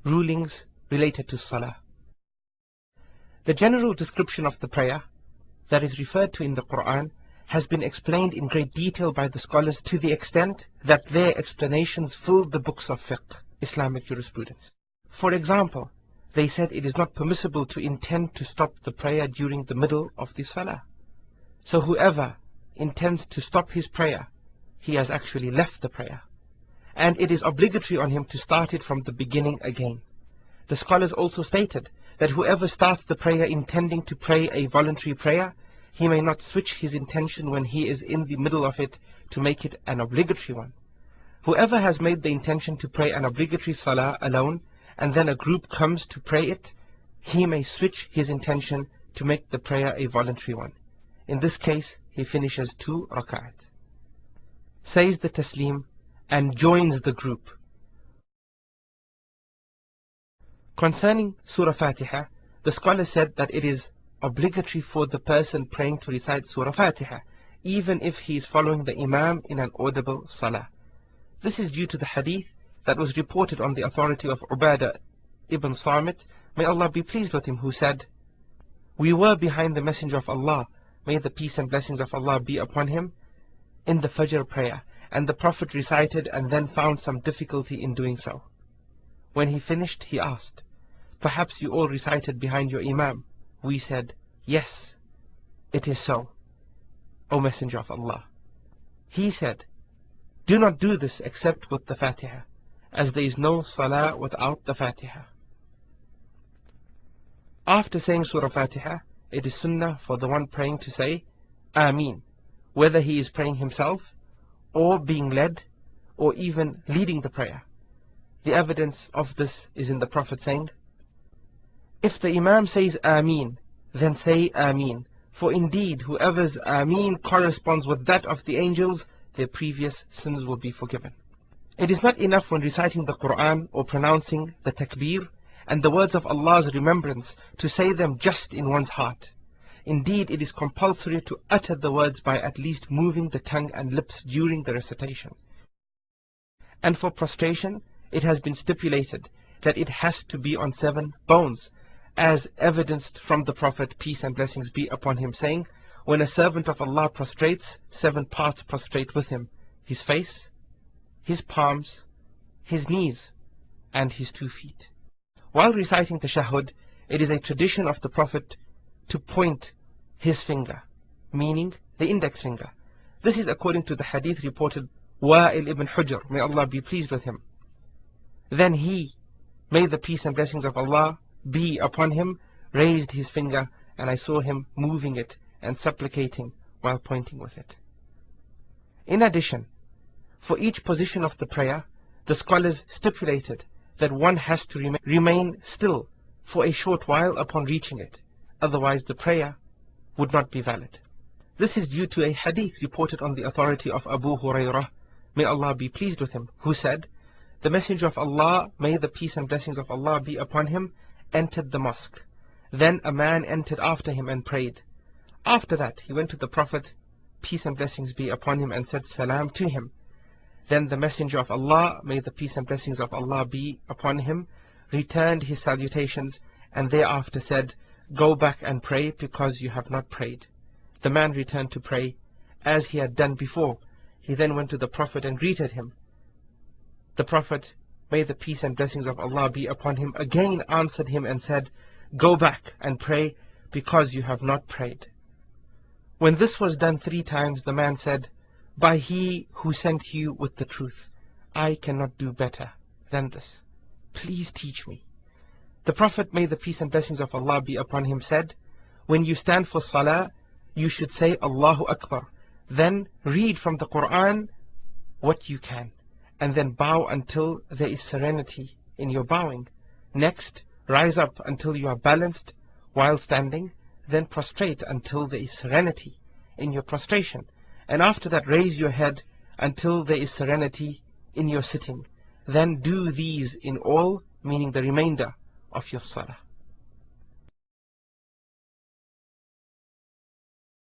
rulings related to Salah. The general description of the prayer that is referred to in the Quran has been explained in great detail by the scholars to the extent that their explanations filled the books of fiqh, Islamic jurisprudence. For example, they said it is not permissible to intend to stop the prayer during the middle of the Salah. So whoever intends to stop his prayer, he has actually left the prayer. And it is obligatory on him to start it from the beginning again. The scholars also stated that whoever starts the prayer intending to pray a voluntary prayer, he may not switch his intention when he is in the middle of it to make it an obligatory one. Whoever has made the intention to pray an obligatory salah alone, and then a group comes to pray it, he may switch his intention to make the prayer a voluntary one. In this case, he finishes 2 rak'at, says the taslim, and joins the group. Concerning Surah Fatiha, the scholar said that it is obligatory for the person praying to recite Surah Fatiha, even if he is following the Imam in an audible salah. This is due to the hadith that was reported on the authority of Ubadah ibn Samit, may Allah be pleased with him, who said, "We were behind the Messenger of Allah, may the peace and blessings of Allah be upon him, in the Fajr prayer, and the Prophet recited and then found some difficulty in doing so. When he finished, he asked, 'Perhaps you all recited behind your Imam?' We said, 'Yes, it is so, O Messenger of Allah.' He said, 'Do not do this except with the Fatiha, as there is no Salah without the Fatiha.' After saying Surah Fatiha, it is Sunnah for the one praying to say Ameen, whether he is praying himself, or being led, or even leading the prayer. The evidence of this is in the Prophet saying, 'If the Imam says Ameen, then say Ameen, for indeed whoever's Ameen corresponds with that of the angels, their previous sins will be forgiven.' It is not enough when reciting the Quran or pronouncing the Takbir and the words of Allah's remembrance to say them just in one's heart. Indeed, it is compulsory to utter the words by at least moving the tongue and lips during the recitation. And for prostration, it has been stipulated that it has to be on 7 bones, as evidenced from the Prophet, peace and blessings be upon him, saying, 'When a servant of Allah prostrates, 7 parts prostrate with him: his face, his palms, his knees, and his 2 feet. While reciting the Tashahhud, it is a tradition of the Prophet to point his finger, meaning the index finger. This is according to the hadith reported Wa'il ibn Hujr, may Allah be pleased with him. Then he, may the peace and blessings of Allah be upon him, raised his finger, and I saw him moving it and supplicating while pointing with it. In addition, for each position of the prayer, the scholars stipulated that one has to remain still for a short while upon reaching it, otherwise the prayer would not be valid. This is due to a hadith reported on the authority of Abu Hurairah, may Allah be pleased with him, who said, 'The Messenger of Allah, may the peace and blessings of Allah be upon him, entered the mosque. Then a man entered after him and prayed. After that he went to the Prophet, peace and blessings be upon him, and said salam to him. Then the Messenger of Allah, may the peace and blessings of Allah be upon him, returned his salutations, and thereafter said, "Go back and pray, because you have not prayed." The man returned to pray, as he had done before. He then went to the Prophet and greeted him. The Prophet, may the peace and blessings of Allah be upon him, again answered him and said, "Go back and pray, because you have not prayed." When this was done 3 times, the man said, "By He who sent you with the truth, I cannot do better than this. Please teach me." The Prophet, may the peace and blessings of Allah be upon him, said, "When you stand for Salah, you should say Allahu Akbar, then read from the Quran what you can, and then bow until there is serenity in your bowing. Next, rise up until you are balanced while standing, then prostrate until there is serenity in your prostration, and after that raise your head until there is serenity in your sitting. Then do these in all, meaning the remainder of your Salah."